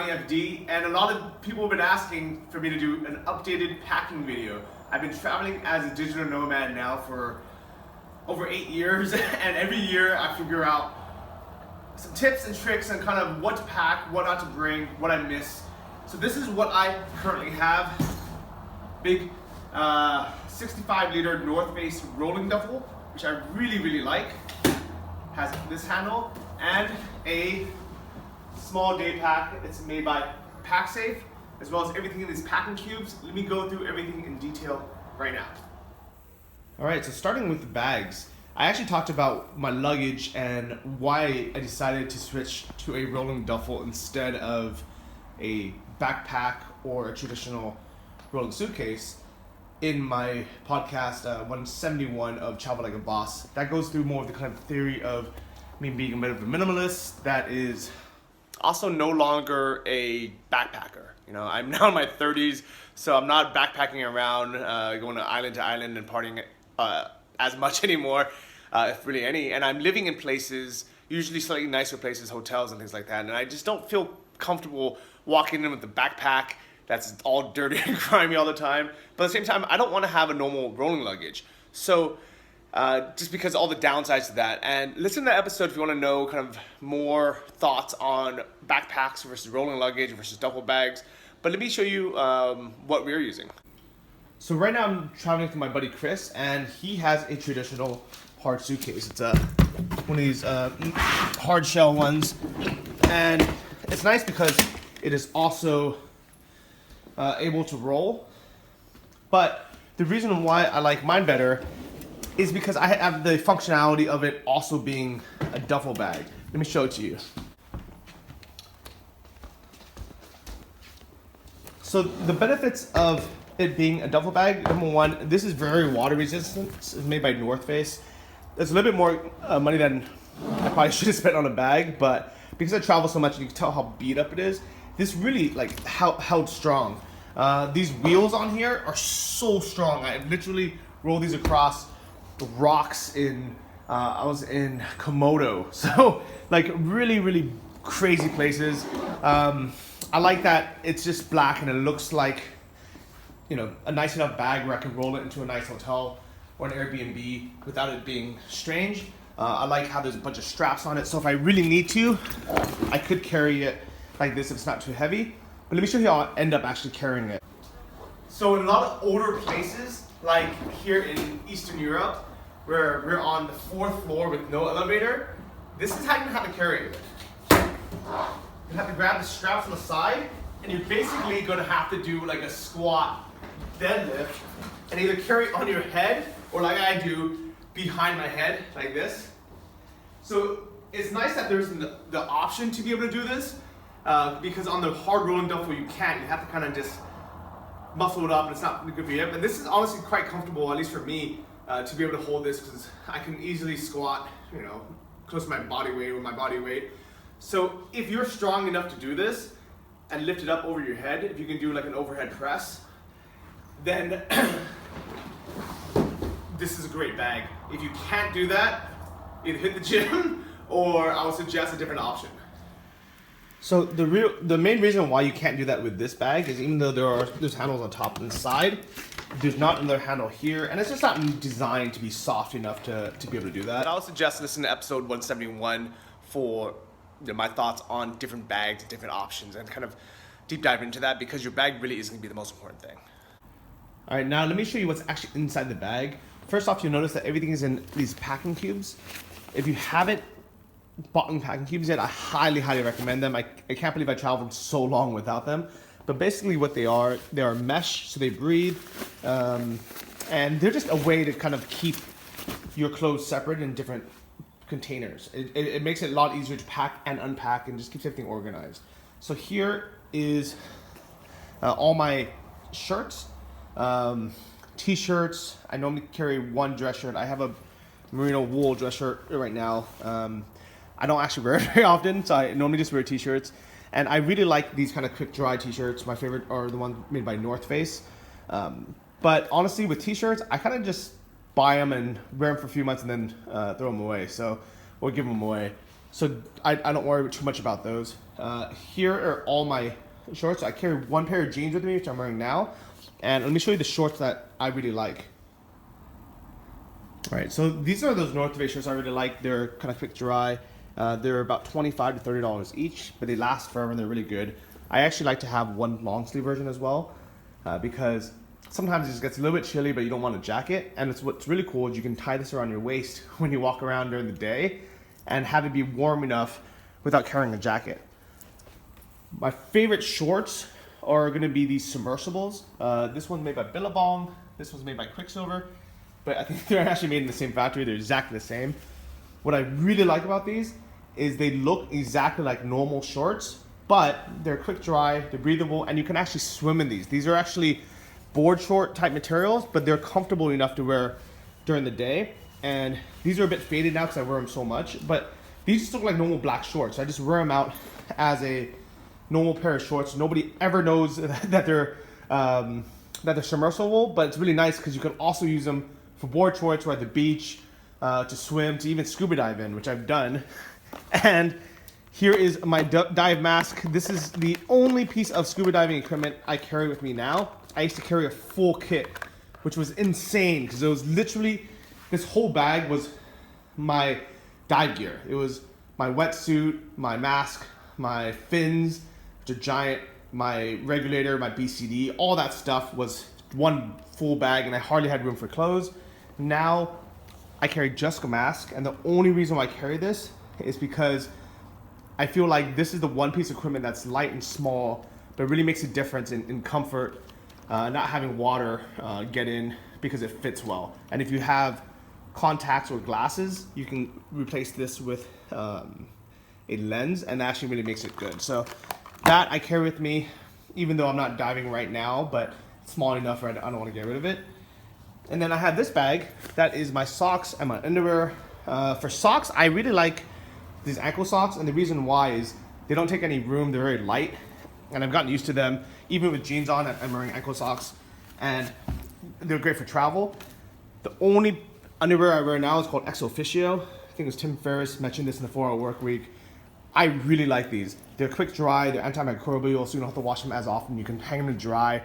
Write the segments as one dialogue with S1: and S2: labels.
S1: Johnny FD, and a lot of people have been asking for me to do an updated packing video. I've been traveling as a digital nomad now for over 8 years, and every year I figure out some tips and tricks on kind of what to pack, what not to bring, what I miss. So this is what I currently have. Big 65-liter North Face rolling duffel, which I really like. Has this handle and a small day pack. It's made by PackSafe, as well as everything in these packing cubes. Let me go through everything in detail right now. All right, so starting with the bags, I actually talked about my luggage and why I decided to switch to a rolling duffel instead of a backpack or a traditional rolling suitcase in my podcast 171 of Travel Like a Boss. That goes through more of the kind of theory of me being a bit of a minimalist that is also no longer a backpacker. You know, I'm now in my 30s, so I'm not backpacking around, going to island and partying as much anymore, if really any. And I'm living in places, usually slightly nicer places, hotels and things like that. And I just don't feel comfortable walking in with a backpack that's all dirty and grimy all the time. But at the same time, I don't want to have a normal rolling luggage. So just because all the downsides to that. And listen to that episode if you want to know kind of more thoughts on backpacks versus rolling luggage versus duffel bags. But let me show you what we're using. So right now I'm traveling with my buddy Chris, and he has a traditional hard suitcase. It's one of these hard shell ones. And it's nice because it is also able to roll. But the reason why I like mine better is because I have the functionality of it also being a duffel bag. Let me show it to you. So the benefits of it being a duffel bag, number one, this is very water resistant. It's made by North Face. It's a little bit more money than I probably should have spent on a bag, but because I travel so much and you can tell how beat up it is, this really like held strong. These wheels on here are so strong. I literally roll these across rocks in I was in Komodo, so like really crazy places. I like that it's just black and it looks like, you know, a nice enough bag where I can roll it into a nice hotel or an Airbnb without it being strange. I like how there's a bunch of straps on it, so if I really need to, I could carry it like this if it's not too heavy. But let me show you how I end up actually carrying it. So in a lot of older places, like here in Eastern Europe, where we're on the 4th floor with no elevator, this is how you have to carry it. You have to grab the straps on the side, and you're basically gonna have to do like a squat deadlift and either carry it on your head or like I do behind my head like this. So it's nice that there's the option to be able to do this because on the hard rolling duffel you can't. You have to kind of just muscle it up and it's not good for you. And this is honestly quite comfortable, at least for me, to be able to hold this because I can easily squat, you know, close to my body weight or my body weight. So if you're strong enough to do this and lift it up over your head, if you can do like an overhead press, then this is a great bag. If you can't do that, either hit the gym or I would suggest a different option. So the main reason why you can't do that with this bag is even though there's handles on top and side, there's not another handle here, and it's just not designed to be soft enough to be able to do that. I would suggest listening to episode 171 for my thoughts on different bags, different options, and kind of deep dive into that because your bag really is going to be the most important thing. All right, now let me show you what's actually inside the bag. First off, you'll notice that everything is in these packing cubes. If you haven't bought any packing cubes yet, I highly recommend them. I can't believe I traveled so long without them. But basically what they are mesh, so they breathe, and they're just a way to kind of keep your clothes separate in different containers. It makes it a lot easier to pack and unpack and just keeps everything organized. So here is all my shirts, t-shirts. I normally carry one dress shirt. I have a merino wool dress shirt right now. I don't actually wear it very often, so I normally just wear t-shirts. And I really like these kind of quick dry t-shirts. My favorite are the ones made by North Face. But honestly, with t-shirts, I kind of just buy them and wear them for a few months and then throw them away. Or give them away. So I don't worry too much about those. Here are all my shorts. I carry one pair of jeans with me, which I'm wearing now. And let me show you the shorts that I really like. All right, so these are those North Face shorts I really like. They're kind of quick dry. They're about $25 to $30 each, but they last forever and they're really good. I actually like to have one long sleeve version as well, because sometimes it just gets a little bit chilly, but you don't want a jacket. And what's really cool is you can tie this around your waist when you walk around during the day and have it be warm enough without carrying a jacket. My favorite shorts are gonna be these submersibles. This one's made by Billabong. This one's made by Quicksilver. But I think they're actually made in the same factory. They're exactly the same. What I really like about these is they look exactly like normal shorts, but they're quick dry, they're breathable, and you can actually swim in these. These are actually board short type materials, but they're comfortable enough to wear during the day. And these are a bit faded now because I wear them so much, but these just look like normal black shorts. I just wear them out as a normal pair of shorts. Nobody ever knows that they're submersible, but it's really nice because you can also use them for board shorts or at the beach, to swim, to even scuba dive in, which I've done. And here is my dive mask. This is the only piece of scuba diving equipment I carry with me now. I used to carry a full kit, which was insane because it was literally, this whole bag was my dive gear. It was my wetsuit, my mask, my fins, which are giant, my regulator, my BCD, all that stuff was one full bag, and I hardly had room for clothes. Now I carry just a mask, and the only reason why I carry this is because I feel like this is the one piece of equipment that's light and small, but really makes a difference in comfort, not having water get in because it fits well. And if you have contacts or glasses, you can replace this with a lens, and that actually really makes it good. So that I carry with me, even though I'm not diving right now, but it's small enough where I don't want to get rid of it. And then I have this bag that is my socks and my underwear. For socks, I really like these ankle socks, and the reason why is they don't take any room, they're very light, and I've gotten used to them. Even with jeans on, I'm wearing ankle socks, and they're great for travel. The only underwear I wear now is called Ex Officio. I think it was Tim Ferriss mentioned this in the 4-Hour Work Week. I really like these. They're quick dry, they're antimicrobial, so you don't have to wash them as often. You can hang them to dry.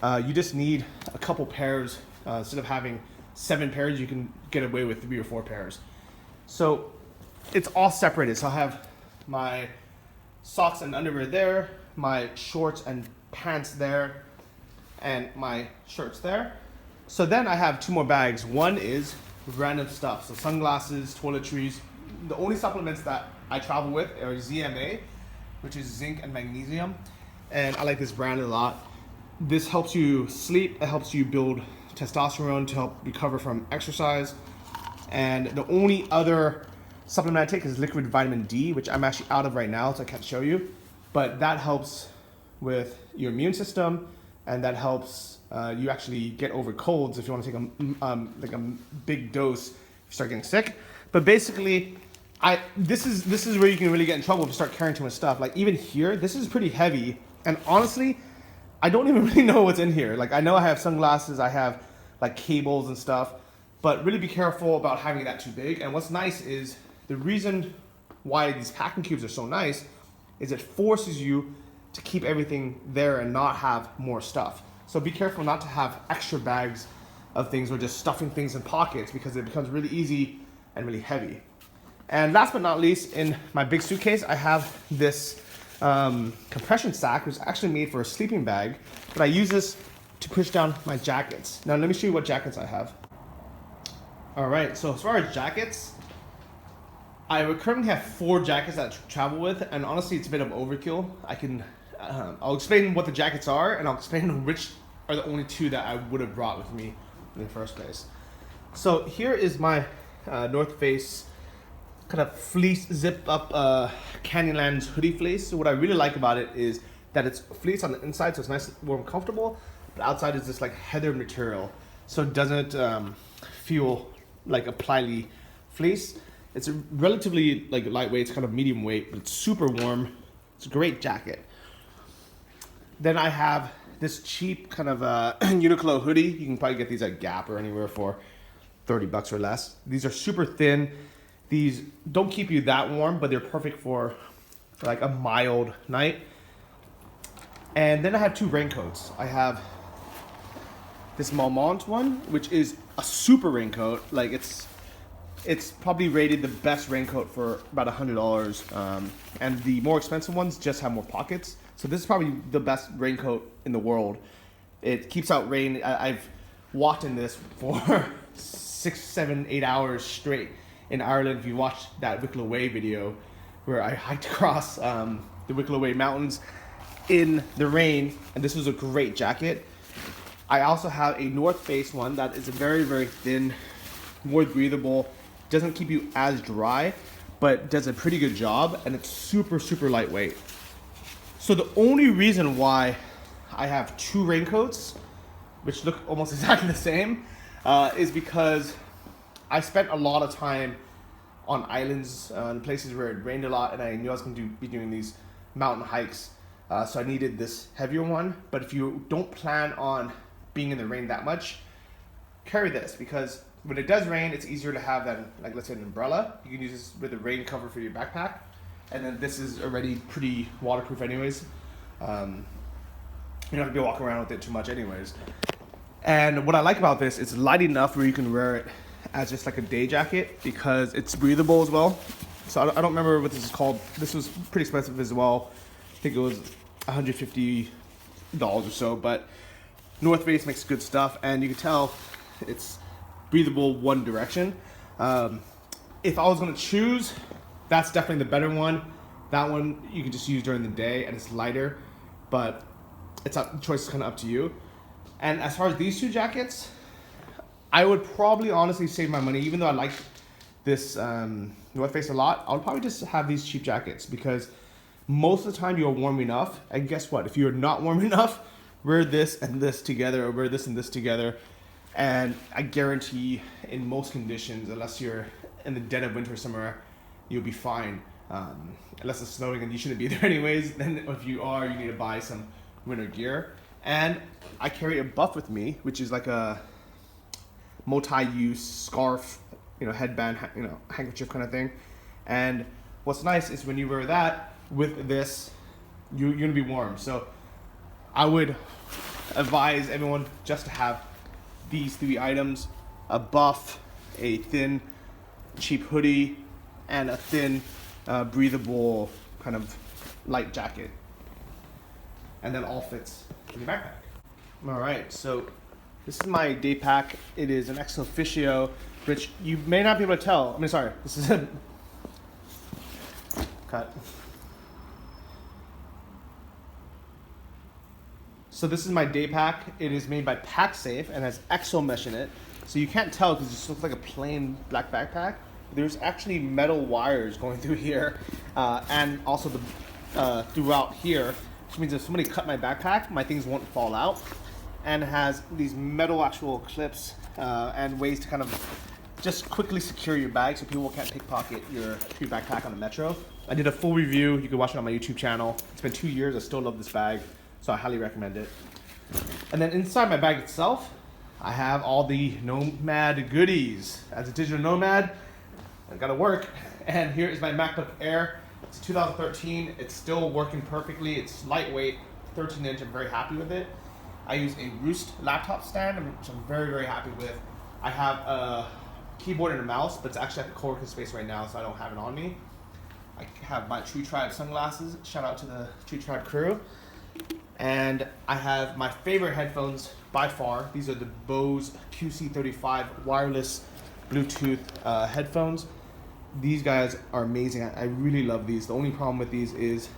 S1: You just need a couple pairs. Instead of having 7 pairs, you can get away with 3 or 4 pairs. So it's all separated. So I have my socks and underwear there, my shorts and pants there, and my shirts there. So then I have 2 more bags. One is random stuff. So sunglasses, toiletries. The only supplements that I travel with are ZMA, which is zinc and magnesium. And I like this brand a lot. This helps you sleep. It helps you build testosterone to help recover from exercise. And the only other supplement I take is liquid vitamin D, which I'm actually out of right now, so I can't show you. But that helps with your immune system, and that helps you actually get over colds if you want to take like a big dose if you start getting sick. But basically, this is where you can really get in trouble if you start carrying too much stuff. Like even here, this is pretty heavy, and honestly, I don't even really know what's in here. Like I know I have sunglasses, I have like cables and stuff, but really be careful about having that too big. And what's nice is the reason why these packing cubes are so nice is it forces you to keep everything there and not have more stuff. So be careful not to have extra bags of things or just stuffing things in pockets, because it becomes really easy and really heavy. And last but not least, in my big suitcase, I have this compression sack, which is actually made for a sleeping bag, but I use this to push down my jackets. Now let me show you what jackets I have. All right, so as far as jackets, I would currently have 4 jackets that I travel with, and honestly, it's a bit of overkill. I'll explain what the jackets are, and I'll explain which are the only 2 that I would have brought with me in the first place. So here is my North Face kind of fleece zip up Canyonlands hoodie fleece. So what I really like about it is that it's fleece on the inside, so it's nice, warm, comfortable. But outside is this like heather material, so it doesn't feel like a plyly fleece. It's a relatively like lightweight, it's kind of medium weight, but it's super warm. It's a great jacket. Then I have this cheap kind of Uniqlo hoodie. You can probably get these at Gap or anywhere for $30 or less. These are super thin. These don't keep you that warm, but they're perfect for like a mild night. And then I have two raincoats. I have this Nomad one, which is a super raincoat. Like it's probably rated the best raincoat for about $100. And the more expensive ones just have more pockets. So this is probably the best raincoat in the world. It keeps out rain. I've walked in this for 6, 7, 8 hours straight in Ireland. If you watched that Wicklow Way video where I hiked across the Wicklow Way mountains in the rain, and this was a great jacket. I also have a North Face one that is a very, very thin, more breathable, doesn't keep you as dry, but does a pretty good job, and it's super, super lightweight. So the only reason why I have two raincoats, which look almost exactly the same, is because I spent a lot of time on islands and places where it rained a lot, and I knew I was going to be doing these mountain hikes. So I needed this heavier one. But if you don't plan on being in the rain that much, carry this, because when it does rain, it's easier to have than, like, let's say an umbrella. You can use this with a rain cover for your backpack. And then this is already pretty waterproof anyways. You don't have to be walking around with it too much anyways. And what I like about this, it's light enough where you can wear it as just like a day jacket because it's breathable as well. So I don't remember what this is called. This was pretty expensive as well. I think it was $150 or so, but North Face makes good stuff, and you can tell it's breathable one direction. If I was gonna choose, that's definitely the better one. That one you can just use during the day, and it's lighter, but the choice is kind of up to you. And as far as these two jackets, I would probably honestly save my money, even though I like this North Face a lot. I would probably just have these cheap jackets because most of the time you're warm enough. And guess what? If you're not warm enough, wear this and this together, or wear this and this together. And I guarantee in most conditions, unless you're in the dead of winter somewhere, you'll be fine. Unless it's snowing and you shouldn't be there anyways. Then if you are, you need to buy some winter gear. And I carry a buff with me, which is like a multi-use scarf, headband, handkerchief kind of thing. And what's nice is when you wear that with this, you're gonna be warm. So I would advise everyone just to have these three items: a buff, a thin, cheap hoodie, and a thin, breathable kind of light jacket. And then all fits in your backpack. All right, so this is my day pack. It is an ex officio, which you may not be able to tell. This is a cut. So this is my day pack. It is made by PackSafe and has exo mesh in it. So you can't tell because it just looks like a plain black backpack. There's actually metal wires going through here, and also throughout here, which means if somebody cut my backpack, my things won't fall out. And it has these metal actual clips and ways to kind of just quickly secure your bag so people can't pickpocket your backpack on the metro. I did a full review. You can watch it on my YouTube channel. It's been 2 years. I still love this bag, so I highly recommend it. And then inside my bag itself, I have all the Nomad goodies. As a digital nomad, I gotta work. And here is my MacBook Air. It's 2013. It's still working perfectly. It's lightweight, 13-inch. I'm very happy with it. I use a Roost laptop stand, which I'm very, very happy with. I have a keyboard and a mouse, but it's actually at the co-working space right now, so I don't have it on me. I have my Tree Tribe sunglasses. Shout out to the Tree Tribe crew. And I have my favorite headphones by far. These are the Bose QC35 wireless Bluetooth headphones. These guys are amazing. I really love these. The only problem with these is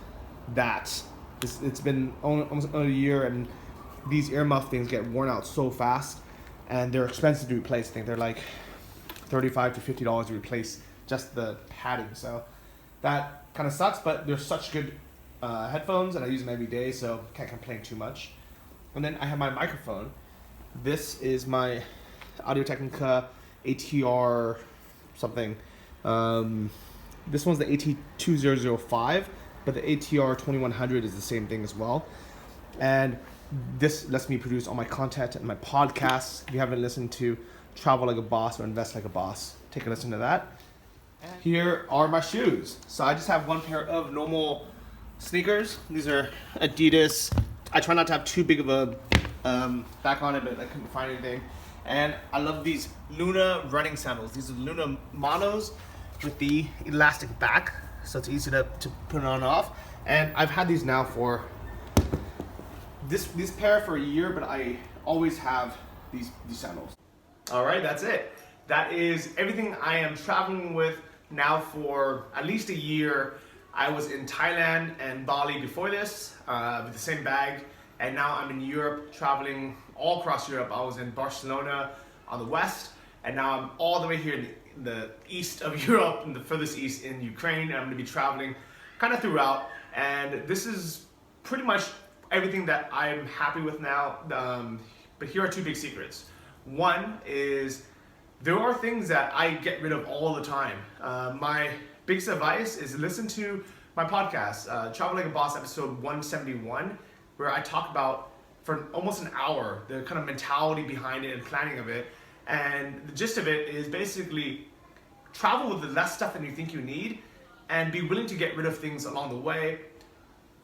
S1: that it's been almost a year, and these earmuff things get worn out so fast, and they're expensive to replace. I think they're like $35 to $50 to replace just the padding. So that kind of sucks, but they're such good headphones, and I use them every day, so can't complain too much. And then I have my microphone. This is my Audio-Technica ATR something. This one's the AT2005, but the ATR 2100 is the same thing as well. And this lets me produce all my content and my podcasts. If you haven't listened to Travel Like a Boss or Invest Like a Boss, take a listen to that. And here are my shoes. So I just have one pair of normal sneakers. These are Adidas. I try not to have too big of a back on it, but I couldn't find anything. And I love these Luna running sandals. These are Luna monos with the elastic back, so it's easy to put on and off. And I've had these now for this pair for a year, but I always have these sandals. All right, that's it. That is everything I am traveling with now for at least a year. I was in Thailand and Bali before this with the same bag, and now I'm in Europe, traveling all across Europe. I was in Barcelona on the west, and now I'm all the way here in the east of Europe, in the furthest east in Ukraine, and I'm gonna be traveling kind of throughout. And this is pretty much everything that I'm happy with now. But here are two big secrets. One is there are things that I get rid of all the time. My biggest advice is listen to my podcast, Travel Like a Boss episode 171, where I talk about for almost an hour the kind of mentality behind it and planning of it. And the gist of it is basically travel with the less stuff than you think you need and be willing to get rid of things along the way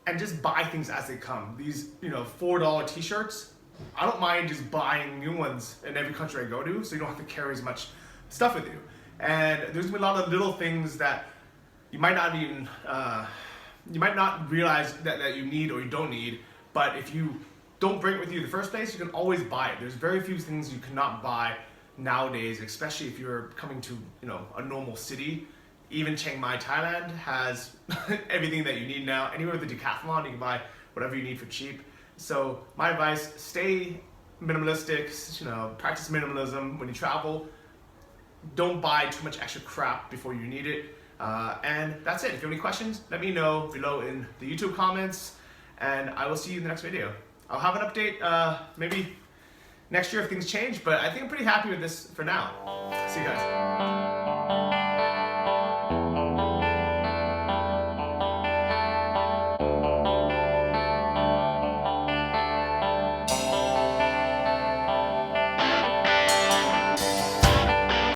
S1: and just buy things as they come. These, $4 t-shirts, I don't mind just buying new ones in every country I go to, so you don't have to carry as much stuff with you. And there's gonna be a lot of little things that you might not even, you might not realize that you need or you don't need, but if you don't bring it with you in the first place, you can always buy it. There's very few things you cannot buy nowadays, especially if you're coming to, a normal city. Even Chiang Mai, Thailand has everything that you need now. Anywhere with a Decathlon, you can buy whatever you need for cheap. So my advice, stay minimalistic, practice minimalism when you travel. Don't buy too much extra crap before you need it. And that's it. If you have any questions, let me know below in the YouTube comments, and I will see you in the next video. I'll have an update maybe next year if things change, but I think I'm pretty happy with this for now. See you guys.